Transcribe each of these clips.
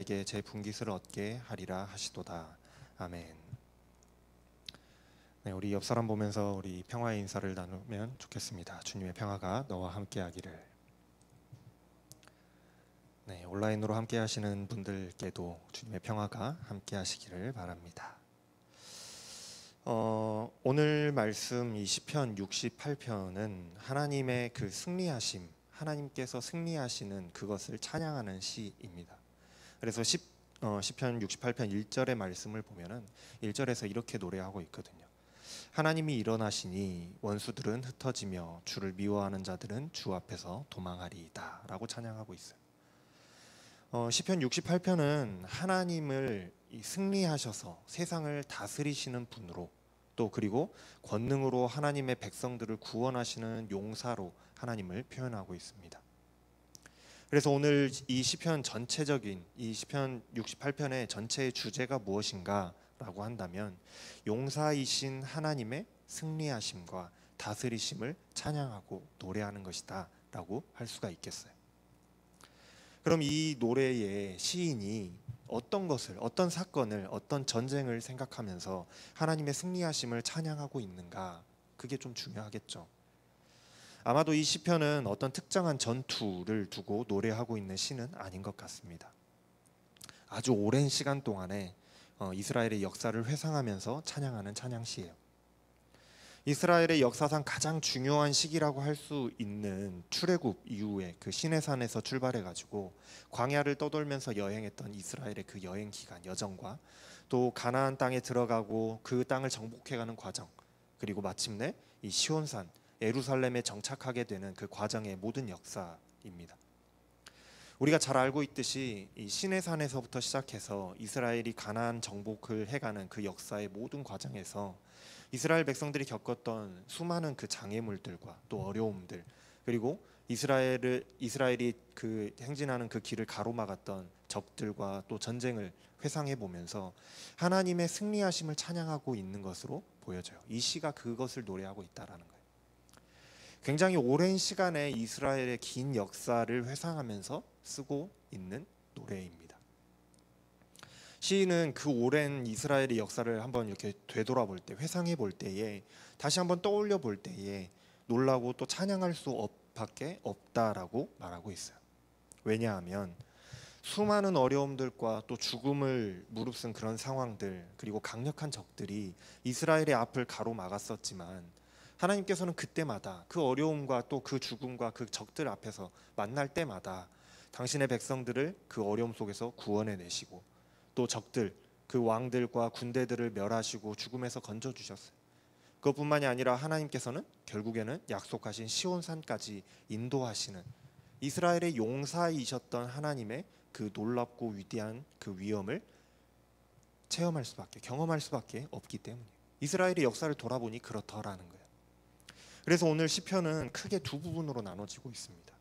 내게 제 분깃을 얻게 하리라 하시도다. 아멘. 네, 우리 옆 사람 보면서 우리 평화의 인사를 나누면 좋겠습니다. 주님의 평화가 너와 함께하기를. 네, 온라인으로 함께하시는 분들께도 주님의 평화가 함께하시기를 바랍니다. 오늘 말씀 이 시편 68편은 하나님의 그 승리하심, 하나님께서 승리하시는 그것을 찬양하는 시입니다. 그래서 시편 68편 1절의 말씀을 보면은 1절에서 이렇게 노래하고 있거든요. 하나님이 일어나시니 원수들은 흩어지며 주를 미워하는 자들은 주 앞에서 도망하리이다 라고 찬양하고 있어요. 시편 68편은 하나님을 승리하셔서 세상을 다스리시는 분으로, 또 그리고 권능으로 하나님의 백성들을 구원하시는 용사로 하나님을 표현하고 있습니다. 그래서 오늘 이 시편 전체적인 이 시편 68편의 전체의 주제가 무엇인가 라고 한다면 용사이신 하나님의 승리하심과 다스리심을 찬양하고 노래하는 것이다 라고 할 수가 있겠어요. 그럼 이 노래의 시인이 어떤 것을, 어떤 사건을, 어떤 전쟁을 생각하면서 하나님의 승리하심을 찬양하고 있는가, 그게 좀 중요하겠죠. 아마도 이 시편은 어떤 특정한 전투를 두고 노래하고 있는 시는 아닌 것 같습니다. 아주 오랜 시간 동안에 이스라엘의 역사를 회상하면서 찬양하는 찬양시예요. 이스라엘의 역사상 가장 중요한 시기라고 할 수 있는 출애굽 이후에 그 시내산에서 출발해 가지고 광야를 떠돌면서 여행했던 이스라엘의 그 여행 기간, 여정과 또 가나안 땅에 들어가고 그 땅을 정복해가는 과정, 그리고 마침내 이 시온산 예루살렘에 정착하게 되는 그 과정의 모든 역사입니다. 우리가 잘 알고 있듯이 이 시내산에서부터 시작해서 이스라엘이 가나안 정복을 해가는 그 역사의 모든 과정에서 이스라엘 백성들이 겪었던 수많은 그 장애물들과 또 어려움들, 그리고 이스라엘이 그 행진하는 그 길을 가로막았던 적들과 또 전쟁을 회상해 보면서 하나님의 승리하심을 찬양하고 있는 것으로 보여져요. 이 시가 그것을 노래하고 있다라는 거예요. 굉장히 오랜 시간에 이스라엘의 긴 역사를 회상하면서 쓰고 있는 노래입니다. 시인은 그 오랜 이스라엘의 역사를 한번 이렇게 되돌아볼 때, 회상해 볼 때에, 다시 한번 떠올려 볼 때에 놀라고 또 찬양할 수 밖에 없다라고 말하고 있어요. 왜냐하면 수많은 어려움들과 또 죽음을 무릅쓴 그런 상황들, 그리고 강력한 적들이 이스라엘의 앞을 가로막았었지만 하나님께서는 그때마다 그 어려움과 또 그 죽음과 그 적들 앞에서 만날 때마다 당신의 백성들을 그 어려움 속에서 구원해 내시고 또 적들, 그 왕들과 군대들을 멸하시고 죽음에서 건져주셨어요. 그것뿐만이 아니라 하나님께서는 결국에는 약속하신 시온산까지 인도하시는 이스라엘의 용사이셨던 하나님의 그 놀랍고 위대한 그 위엄을 체험할 수밖에, 경험할 수밖에 없기 때문이에요. 이스라엘의 역사를 돌아보니 그렇더라는 거예요. 그래서 오늘 시편은 크게 두 부분으로 나눠지고 있습니다.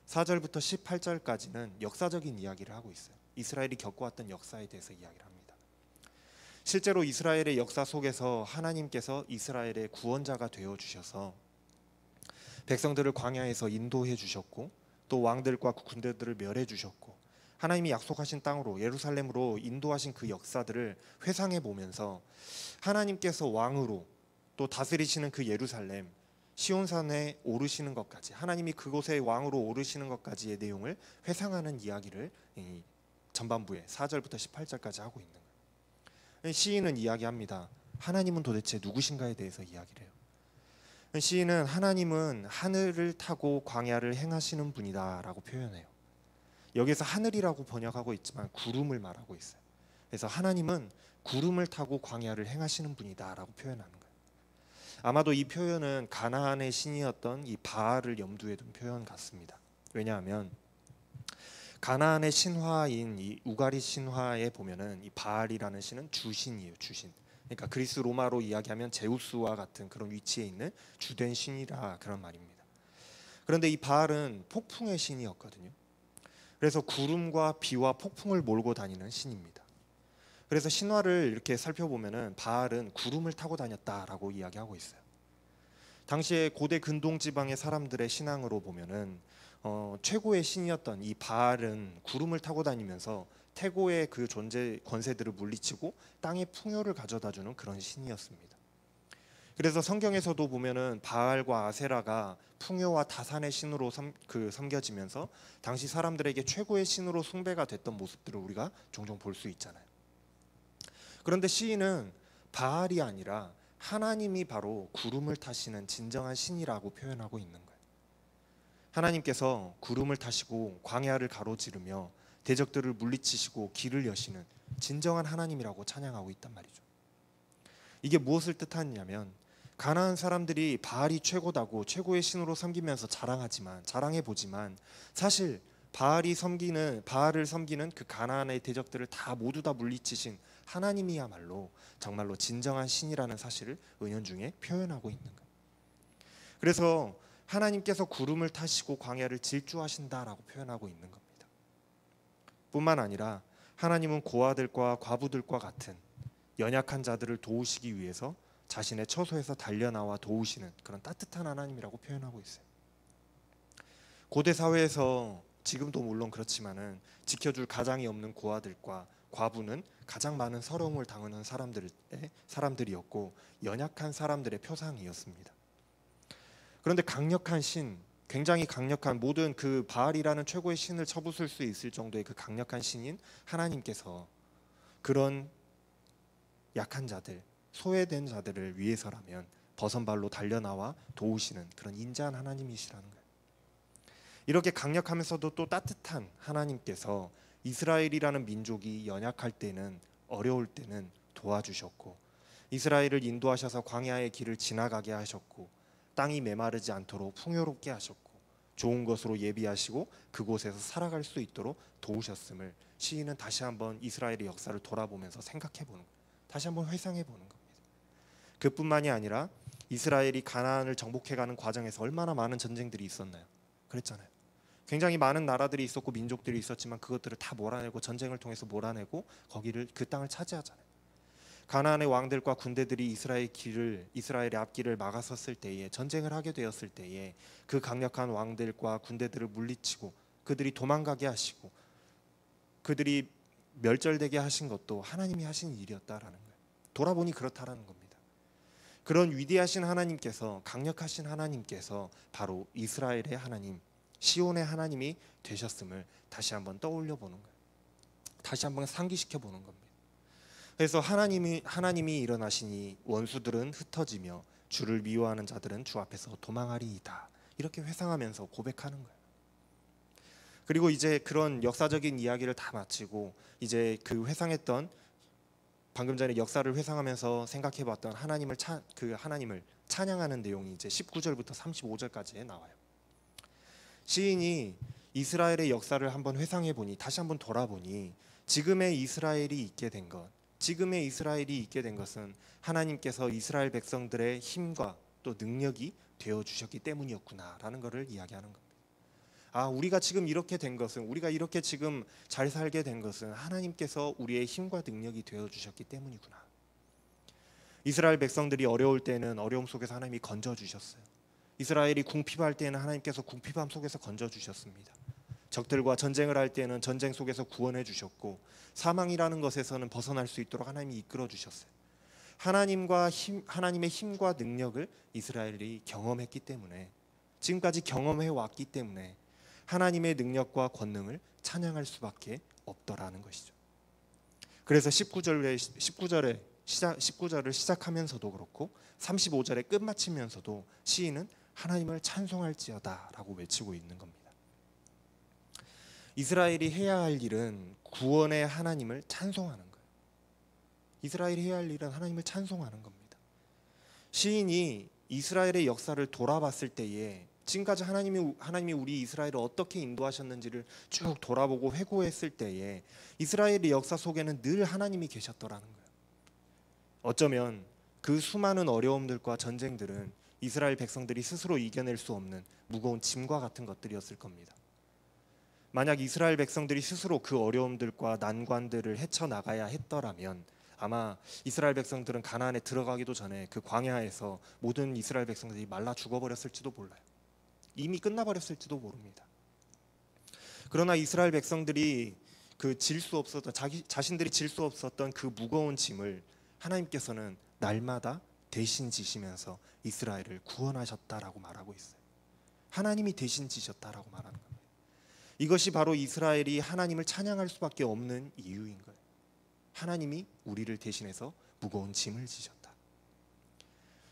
4절부터 18절까지는 역사적인 이야기를 하고 있어요. 이스라엘이 겪어왔던 역사에 대해서 이야기를 합니다. 실제로 이스라엘의 역사 속에서 하나님께서 이스라엘의 구원자가 되어주셔서 백성들을 광야에서 인도해 주셨고 또 왕들과 군대들을 멸해 주셨고 하나님이 약속하신 땅으로 예루살렘으로 인도하신 그 역사들을 회상해 보면서 하나님께서 왕으로 또 다스리시는 그 예루살렘 시온산에 오르시는 것까지, 하나님이 그곳에 왕으로 오르시는 것까지의 내용을 회상하는 이야기를 이 전반부에 4절부터 18절까지 하고 있는 거예요. 시인은 이야기합니다. 하나님은 도대체 누구신가에 대해서 이야기를 해요. 시인은 하나님은 하늘을 타고 광야를 행하시는 분이다 라고 표현해요. 여기서 하늘이라고 번역하고 있지만 구름을 말하고 있어요. 그래서 하나님은 구름을 타고 광야를 행하시는 분이다 라고 표현하는 거예요. 아마도 이 표현은 가나안의 신이었던 이 바알을 염두에 둔 표현 같습니다. 왜냐하면 가나안의 신화인 이 우가리 신화에 보면은 이 바알이라는 신은 주신이에요, 주신. 그러니까 그리스 로마로 이야기하면 제우스와 같은 그런 위치에 있는 주된 신이라 그런 말입니다. 그런데 이 바알은 폭풍의 신이었거든요. 그래서 구름과 비와 폭풍을 몰고 다니는 신입니다. 그래서 신화를 이렇게 살펴보면은 바알은 구름을 타고 다녔다라고 이야기하고 있어요. 당시에 고대 근동 지방의 사람들의 신앙으로 보면은 최고의 신이었던 이 바알은 구름을 타고 다니면서 태고의 그 존재 권세들을 물리치고 땅의 풍요를 가져다주는 그런 신이었습니다. 그래서 성경에서도 보면은 바알과 아세라가 풍요와 다산의 신으로 섬겨지면서 당시 사람들에게 최고의 신으로 숭배가 됐던 모습들을 우리가 종종 볼 수 있잖아요. 그런데 시인은 바알이 아니라 하나님이 바로 구름을 타시는 진정한 신이라고 표현하고 있는 거예요. 하나님께서 구름을 타시고 광야를 가로지르며 대적들을 물리치시고 길을 여시는 진정한 하나님이라고 찬양하고 있단 말이죠. 이게 무엇을 뜻하냐면 가나안 사람들이 바알이 최고다고 최고의 신으로 섬기면서 자랑해 보지만 사실 바알을 섬기는 그 가나안의 대적들을 모두 다 물리치신 하나님이야말로 정말로 진정한 신이라는 사실을 은연중에 표현하고 있는 거예요. 그래서 하나님께서 구름을 타시고 광야를 질주하신다라고 표현하고 있는 겁니다. 뿐만 아니라 하나님은 고아들과 과부들과 같은 연약한 자들을 도우시기 위해서 자신의 처소에서 달려나와 도우시는 그런 따뜻한 하나님이라고 표현하고 있어요. 고대 사회에서 지금도 물론 그렇지만은 지켜줄 가장이 없는 고아들과 과부는 가장 많은 서러움을 당하는 사람들이었고 연약한 사람들의 표상이었습니다. 그런데 굉장히 강력한 모든 그 바알이라는 최고의 신을 쳐부술 수 있을 정도의 그 강력한 신인 하나님께서 그런 약한 자들, 소외된 자들을 위해서라면 버선발로 달려나와 도우시는 그런 인자한 하나님이시라는 거예요. 이렇게 강력하면서도 또 따뜻한 하나님께서 이스라엘이라는 민족이 연약할 때는, 어려울 때는 도와주셨고, 이스라엘을 인도하셔서 광야의 길을 지나가게 하셨고, 땅이 메마르지 않도록 풍요롭게 하셨고, 좋은 것으로 예비하시고 그곳에서 살아갈 수 있도록 도우셨음을 시인은 다시 한번 이스라엘의 역사를 돌아보면서 생각해보는 거예요. 다시 한번 회상해보는 겁니다. 그뿐만이 아니라 이스라엘이 가나안을 정복해가는 과정에서 얼마나 많은 전쟁들이 있었나요? 그랬잖아요. 굉장히 많은 나라들이 있었고 민족들이 있었지만 그것들을 다 몰아내고 전쟁을 통해서 몰아내고 그 땅을 차지하잖아요. 가나안의 왕들과 군대들이 이스라엘의 앞길을 막아섰을 때에, 전쟁을 하게 되었을 때에 그 강력한 왕들과 군대들을 물리치고 그들이 도망가게 하시고 그들이 멸절되게 하신 것도 하나님이 하신 일이었다라는 거예요. 돌아보니 그렇다라는 겁니다. 그런 위대하신 하나님께서, 강력하신 하나님께서 바로 이스라엘의 하나님, 시온의 하나님이 되셨음을 다시 한번 떠올려 보는 거예요. 다시 한번 상기시켜 보는 겁니다. 그래서 하나님이 일어나시니 원수들은 흩어지며 주를 미워하는 자들은 주 앞에서 도망하리이다. 이렇게 회상하면서 고백하는 거예요. 그리고 이제 그런 역사적인 이야기를 다 마치고 이제 그 회상했던, 방금 전에 역사를 회상하면서 생각해봤던 하나님을 찬양하는 내용이 이제 19절부터 35절까지에 나와요. 시인이 이스라엘의 역사를 한번 회상해 보니, 다시 한번 돌아보니 지금의 이스라엘이 있게 된 것은 하나님께서 이스라엘 백성들의 힘과 또 능력이 되어 주셨기 때문이었구나라는 것을 이야기하는 겁니다. 우리가 지금 이렇게 된 것은, 우리가 이렇게 지금 잘 살게 된 것은 하나님께서 우리의 힘과 능력이 되어 주셨기 때문이구나. 이스라엘 백성들이 어려울 때는 어려움 속에서 하나님이 건져 주셨어요. 이스라엘이 궁핍할 때는 하나님께서 궁핍함 속에서 건져 주셨습니다. 적들과 전쟁을 할 때는 전쟁 속에서 구원해 주셨고, 사망이라는 것에서는 벗어날 수 있도록 하나님이 이끌어 주셨어요. 하나님의 힘과 능력을 이스라엘이 경험했기 때문에, 지금까지 경험해 왔기 때문에 하나님의 능력과 권능을 찬양할 수밖에 없더라는 것이죠. 그래서 19절을 시작하면서도 그렇고 35절에 끝마치면서도 시인은 하나님을 찬송할지어다라고 외치고 있는 겁니다. 이스라엘이 해야 할 일은 구원의 하나님을 찬송하는 거예요. 이스라엘이 해야 할 일은 하나님을 찬송하는 겁니다. 시인이 이스라엘의 역사를 돌아봤을 때에 지금까지 하나님이 우리 이스라엘을 어떻게 인도하셨는지를 쭉 돌아보고 회고했을 때에 이스라엘의 역사 속에는 늘 하나님이 계셨더라는 거예요. 어쩌면 그 수많은 어려움들과 전쟁들은 이스라엘 백성들이 스스로 이겨낼 수 없는 무거운 짐과 같은 것들이었을 겁니다. 만약 이스라엘 백성들이 스스로 그 어려움들과 난관들을 헤쳐나가야 했더라면 아마 이스라엘 백성들은 가나안에 들어가기도 전에 그 광야에서 모든 이스라엘 백성들이 말라 죽어버렸을지도 몰라요. 이미 끝나버렸을지도 모릅니다. 그러나 이스라엘 백성들이 그 질 수 없었던 자신들이 질 수 없었던 그 무거운 짐을 하나님께서는 날마다 대신 지시면서 이스라엘을 구원하셨다라고 말하고 있어요. 하나님이 대신 지셨다라고 말하는 겁니다. 이것이 바로 이스라엘이 하나님을 찬양할 수밖에 없는 이유인 거예요. 하나님이 우리를 대신해서 무거운 짐을 지셨다.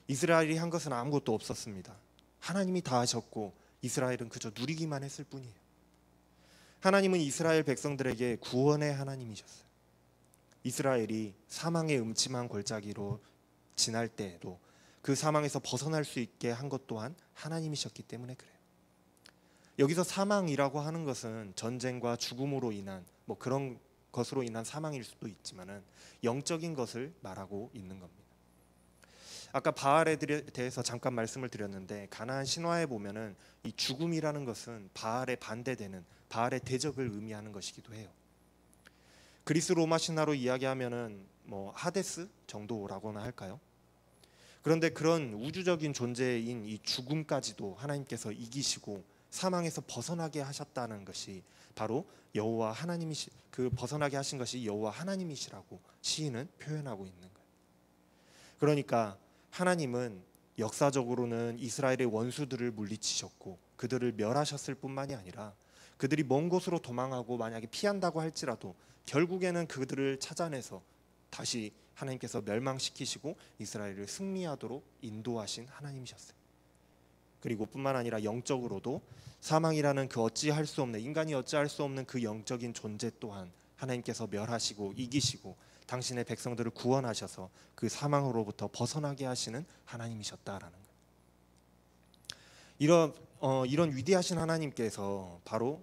이스라엘이 한 것은 아무것도 없었습니다. 하나님이 다 하셨고 이스라엘은 그저 누리기만 했을 뿐이에요. 하나님은 이스라엘 백성들에게 구원의 하나님이셨어요. 이스라엘이 사망의 음침한 골짜기로 지날 때에도 그 사망에서 벗어날 수 있게 한 것 또한 하나님이셨기 때문에 그래요. 여기서 사망이라고 하는 것은 전쟁과 죽음으로 인한 그런 것으로 인한 사망일 수도 있지만은 영적인 것을 말하고 있는 겁니다. 아까 바알에 대해서 잠깐 말씀을 드렸는데 가나안 신화에 보면은 이 죽음이라는 것은 바알에 반대되는 바알의 대적을 의미하는 것이기도 해요. 그리스 로마 신화로 이야기하면은 하데스 정도라고나 할까요? 그런데 그런 우주적인 존재인 이 죽음까지도 하나님께서 이기시고 사망에서 벗어나게 하셨다는 것이 바로 여호와 하나님이시, 그 벗어나게 하신 것이 여호와 하나님이시라고 시인은 표현하고 있는 거예요. 그러니까 하나님은 역사적으로는 이스라엘의 원수들을 물리치셨고 그들을 멸하셨을 뿐만이 아니라 그들이 먼 곳으로 도망하고 만약에 피한다고 할지라도 결국에는 그들을 찾아내서 다시 하나님께서 멸망시키시고 이스라엘을 승리하도록 인도하신 하나님이셨어요. 그리고 뿐만 아니라 영적으로도 사망이라는 그 어찌할 수 없는, 인간이 어찌할 수 없는 그 영적인 존재 또한 하나님께서 멸하시고 이기시고 당신의 백성들을 구원하셔서 그 사망으로부터 벗어나게 하시는 하나님이셨다라는 거예요. 이런 위대하신 하나님께서 바로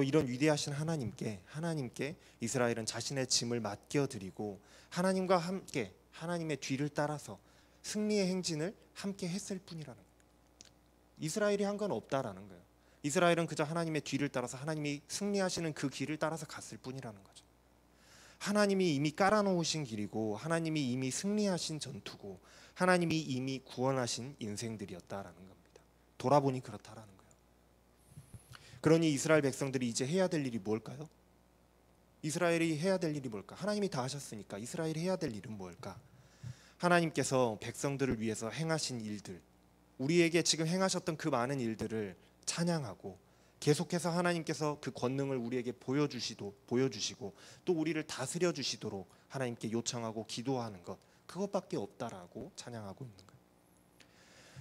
이런 위대하신 하나님께 이스라엘은 자신의 짐을 맡겨드리고 하나님과 함께 하나님의 뒤를 따라서 승리의 행진을 함께 했을 뿐이라는 거예요. 이스라엘이 한 건 없다라는 거예요. 이스라엘은 그저 하나님의 뒤를 따라서 하나님이 승리하시는 그 길을 따라서 갔을 뿐이라는 거죠. 하나님이 이미 깔아놓으신 길이고 하나님이 이미 승리하신 전투고 하나님이 이미 구원하신 인생들이었다라는 겁니다. 돌아보니 그렇다라는 거예요. 그러니 이스라엘 백성들이 이제 해야 될 일이 뭘까요? 이스라엘이 해야 될 일이 뭘까? 하나님이 다 하셨으니까 이스라엘이 해야 될 일은 뭘까? 하나님께서 백성들을 위해서 행하신 일들, 우리에게 지금 행하셨던 그 많은 일들을 찬양하고 계속해서 하나님께서 그 권능을 우리에게 보여주시고 또 우리를 다스려 주시도록 하나님께 요청하고 기도하는 것, 그것밖에 없다라고 찬양하고 있는 거예요.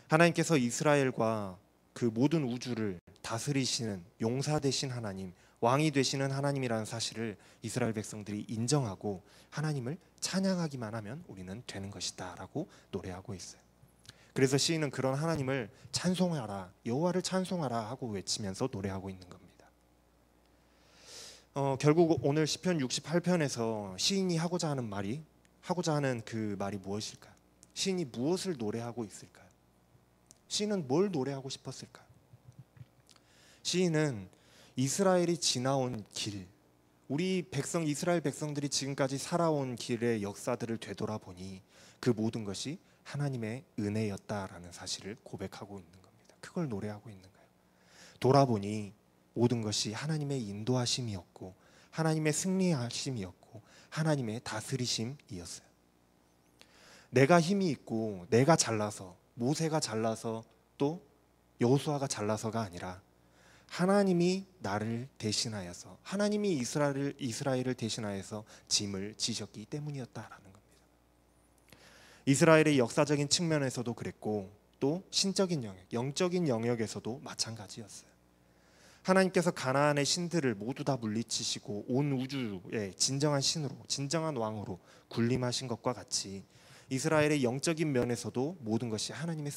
하나님께서 이스라엘과 그 모든 우주를 다스리시는 용사 되신 하나님, 왕이 되시는 하나님이라는 사실을 이스라엘 백성들이 인정하고 하나님을 찬양하기만 하면 우리는 되는 것이다 라고 노래하고 있어요. 그래서 시인은 그런 하나님을 찬송하라, 여호와를 찬송하라 하고 외치면서 노래하고 있는 겁니다. 결국 오늘 시편 68편에서 시인이 하고자 하는 그 말이 무엇일까요? 시인이 무엇을 노래하고 있을까요? 시인은 뭘 노래하고 싶었을까요? 시인은 이스라엘이 지나온 길, 우리 백성 이스라엘 백성들이 지금까지 살아온 길의 역사들을 되돌아보니 그 모든 것이 하나님의 은혜였다라는 사실을 고백하고 있는 겁니다. 그걸 노래하고 있는 거예요. 돌아보니 모든 것이 하나님의 인도하심이었고 하나님의 승리하심이었고 하나님의 다스리심이었어요. 내가 힘이 있고 내가 잘나서 모세가 잘나서 또 여호수아가 잘나서가 아니라 하나님이 나를 대신하여서 하나님이 이스라엘을 대신하여서 짐을 지셨기 때문이었다라는 겁니다. 이스라엘의 역사적인 측면에서도 그랬고 또 신적인 영역, 영적인 영역에서도 마찬가지였어요. 하나님께서 가나안의 신들을 모두 다 물리치시고 온 우주의 진정한 신으로, 진정한 왕으로 군림하신 것과 같이 이스라엘의 영적인 면에서도 모든 것이 하나님의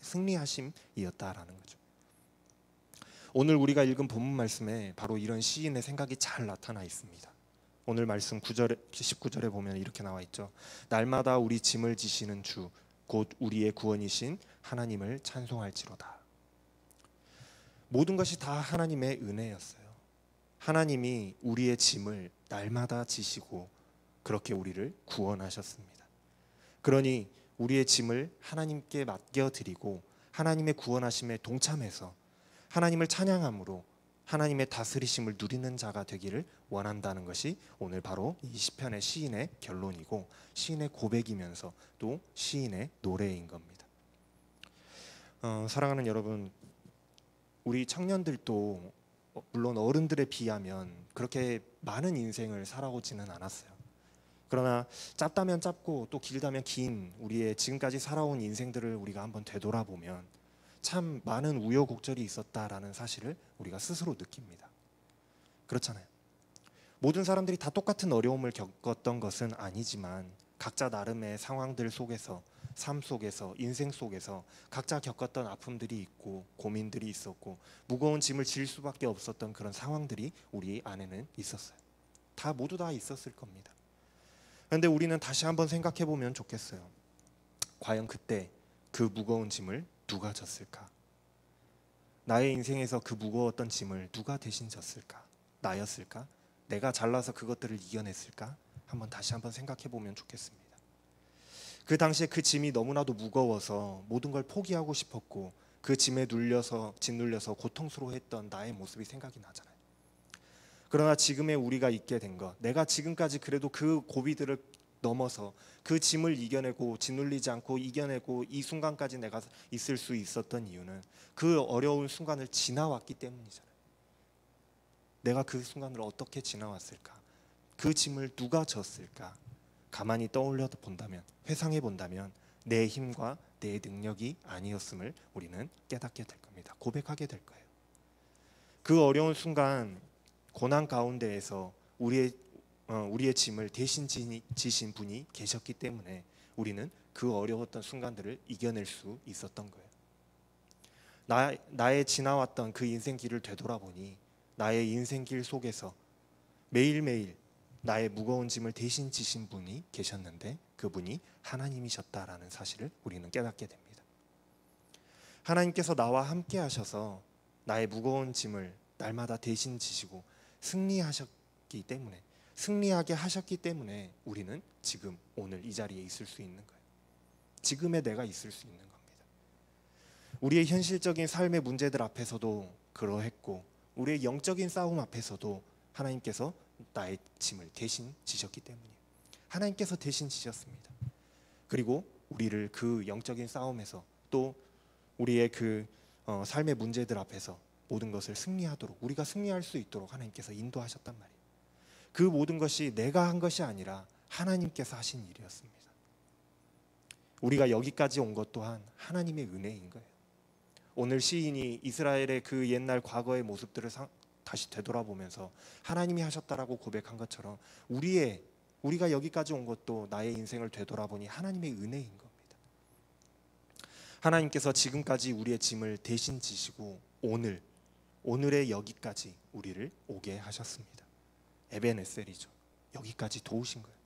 승리하심이었다라는 거죠. 오늘 우리가 읽은 본문 말씀에 바로 이런 시인의 생각이 잘 나타나 있습니다. 오늘 말씀 19절에 보면 이렇게 나와 있죠. 날마다 우리 짐을 지시는 주 곧 우리의 구원이신 하나님을 찬송할지로다. 모든 것이 다 하나님의 은혜였어요. 하나님이 우리의 짐을 날마다 지시고 그렇게 우리를 구원하셨습니다. 그러니 우리의 짐을 하나님께 맡겨드리고 하나님의 구원하심에 동참해서 하나님을 찬양함으로 하나님의 다스리심을 누리는 자가 되기를 원한다는 것이 오늘 바로 이 시편의 시인의 결론이고 시인의 고백이면서 또 시인의 노래인 겁니다. 사랑하는 여러분, 우리 청년들도 물론 어른들에 비하면 그렇게 많은 인생을 살아오지는 않았어요. 그러나 짧다면 짧고 또 길다면 긴 우리의 지금까지 살아온 인생들을 우리가 한번 되돌아보면 참 많은 우여곡절이 있었다라는 사실을 우리가 스스로 느낍니다. 그렇잖아요. 모든 사람들이 다 똑같은 어려움을 겪었던 것은 아니지만 각자 나름의 상황들 속에서, 삶 속에서, 인생 속에서 각자 겪었던 아픔들이 있고 고민들이 있었고 무거운 짐을 질 수밖에 없었던 그런 상황들이 우리 안에는 있었어요. 모두 다 있었을 겁니다. 그런데 우리는 다시 한번 생각해 보면 좋겠어요. 과연 그때 그 무거운 짐을 누가 졌을까? 나의 인생에서 그 무거웠던 짐을 누가 대신 졌을까? 나였을까? 내가 잘나서 그것들을 이겨냈을까? 다시 한번 생각해 보면 좋겠습니다. 그 당시에 그 짐이 너무나도 무거워서 모든 걸 포기하고 싶었고 그 짐에 짓눌려서 고통스러워했던 나의 모습이 생각이 나잖아요. 그러나 지금의 우리가 있게 된 것, 내가 지금까지 그래도 그 고비들을 넘어서 그 짐을 이겨내고 짓눌리지 않고 이겨내고 이 순간까지 내가 있을 수 있었던 이유는 그 어려운 순간을 지나왔기 때문이잖아요. 내가 그 순간을 어떻게 지나왔을까? 그 짐을 누가 졌을까? 가만히 떠올려 본다면, 회상해 본다면 내 힘과 내 능력이 아니었음을 우리는 깨닫게 될 겁니다. 고백하게 될 거예요. 그 어려운 순간 고난 가운데에서 우리의 짐을 대신 지신 분이 계셨기 때문에 우리는 그 어려웠던 순간들을 이겨낼 수 있었던 거예요. 나의 지나왔던 그 인생길을 되돌아보니 나의 인생길 속에서 매일매일 나의 무거운 짐을 대신 지신 분이 계셨는데 그분이 하나님이셨다라는 사실을 우리는 깨닫게 됩니다. 하나님께서 나와 함께 하셔서 나의 무거운 짐을 날마다 대신 지시고 승리하게 하셨기 때문에 우리는 지금 오늘 이 자리에 있을 수 있는 거예요. 지금의 내가 있을 수 있는 겁니다. 우리의 현실적인 삶의 문제들 앞에서도 그러했고 우리의 영적인 싸움 앞에서도 하나님께서 나의 짐을 대신 지셨기 때문이에요. 하나님께서 대신 지셨습니다. 그리고 우리를 그 영적인 싸움에서 또 우리의 그 삶의 문제들 앞에서 모든 것을 승리하도록 우리가 승리할 수 있도록 하나님께서 인도하셨단 말이에요. 그 모든 것이 내가 한 것이 아니라 하나님께서 하신 일이었습니다. 우리가 여기까지 온 것 또한 하나님의 은혜인 거예요. 오늘 시인이 이스라엘의 그 옛날 과거의 모습들을 다시 되돌아보면서 하나님이 하셨다라고 고백한 것처럼 우리가 여기까지 온 것도 나의 인생을 되돌아보니 하나님의 은혜인 겁니다. 하나님께서 지금까지 우리의 짐을 대신 지시고 오늘의 여기까지 우리를 오게 하셨습니다. 에벤에셀이죠. 여기까지 도우신 거예요.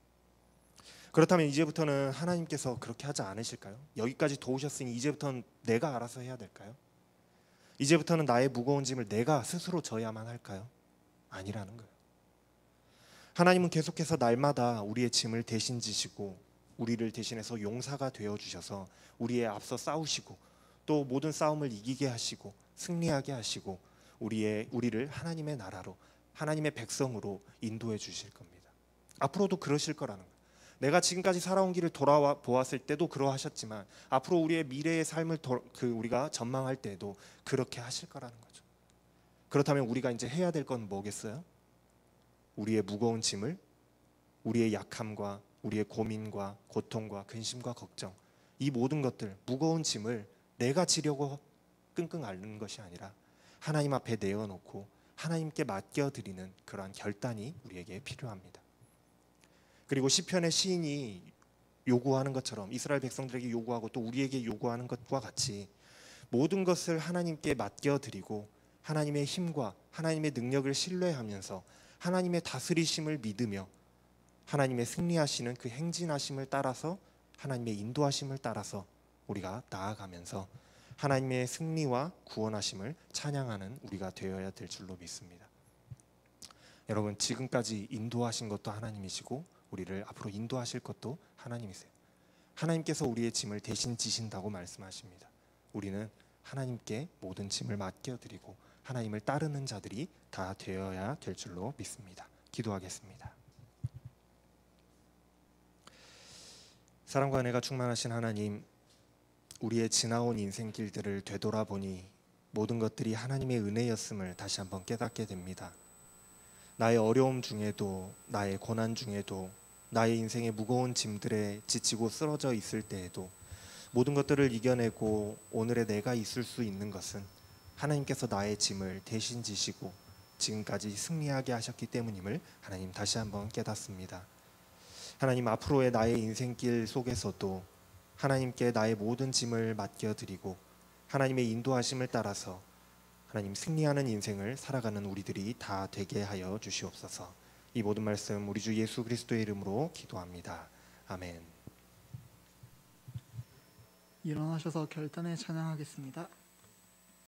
그렇다면 이제부터는 하나님께서 그렇게 하지 않으실까요? 여기까지 도우셨으니 이제부터는 내가 알아서 해야 될까요? 이제부터는 나의 무거운 짐을 내가 스스로 져야만 할까요? 아니라는 거예요. 하나님은 계속해서 날마다 우리의 짐을 대신 지시고 우리를 대신해서 용사가 되어주셔서 우리의 앞서 싸우시고 또 모든 싸움을 이기게 하시고 승리하게 하시고 우리를 하나님의 나라로 하나님의 백성으로 인도해 주실 겁니다. 앞으로도 그러실 거라는 거예요. 내가 지금까지 살아온 길을 돌아와 보았을 때도 그러하셨지만 앞으로 우리의 미래의 삶을 우리가 전망할 때에도 그렇게 하실 거라는 거죠. 그렇다면 우리가 이제 해야 될 건 뭐겠어요? 우리의 무거운 짐을, 우리의 약함과 우리의 고민과 고통과 근심과 걱정, 이 모든 것들, 무거운 짐을 내가 지려고 끙끙 앓는 것이 아니라 하나님 앞에 내어놓고 하나님께 맡겨드리는 그러한 결단이 우리에게 필요합니다. 그리고 시편의 시인이 요구하는 것처럼 이스라엘 백성들에게 요구하고 또 우리에게 요구하는 것과 같이 모든 것을 하나님께 맡겨드리고 하나님의 힘과 하나님의 능력을 신뢰하면서 하나님의 다스리심을 믿으며 하나님의 승리하시는 그 행진하심을 따라서 하나님의 인도하심을 따라서 우리가 나아가면서 하나님의 승리와 구원하심을 찬양하는 우리가 되어야 될 줄로 믿습니다. 여러분, 지금까지 인도하신 것도 하나님이시고 우리를 앞으로 인도하실 것도 하나님이세요. 하나님께서 우리의 짐을 대신 지신다고 말씀하십니다. 우리는 하나님께 모든 짐을 맡겨드리고 하나님을 따르는 자들이 다 되어야 될 줄로 믿습니다. 기도하겠습니다. 사랑과 은혜가 충만하신 하나님, 우리의 지나온 인생길들을 되돌아보니 모든 것들이 하나님의 은혜였음을 다시 한번 깨닫게 됩니다. 나의 어려움 중에도, 나의 고난 중에도, 나의 인생의 무거운 짐들에 지치고 쓰러져 있을 때에도 모든 것들을 이겨내고 오늘의 내가 있을 수 있는 것은 하나님께서 나의 짐을 대신 지시고 지금까지 승리하게 하셨기 때문임을 하나님 다시 한번 깨닫습니다. 하나님, 앞으로의 나의 인생길 속에서도 하나님께 나의 모든 짐을 맡겨드리고 하나님의 인도하심을 따라서 하나님 승리하는 인생을 살아가는 우리들이 다 되게 하여 주시옵소서. 이 모든 말씀 우리 주 예수 그리스도의 이름으로 기도합니다. 아멘. 일어나셔서 결단에 찬양하겠습니다.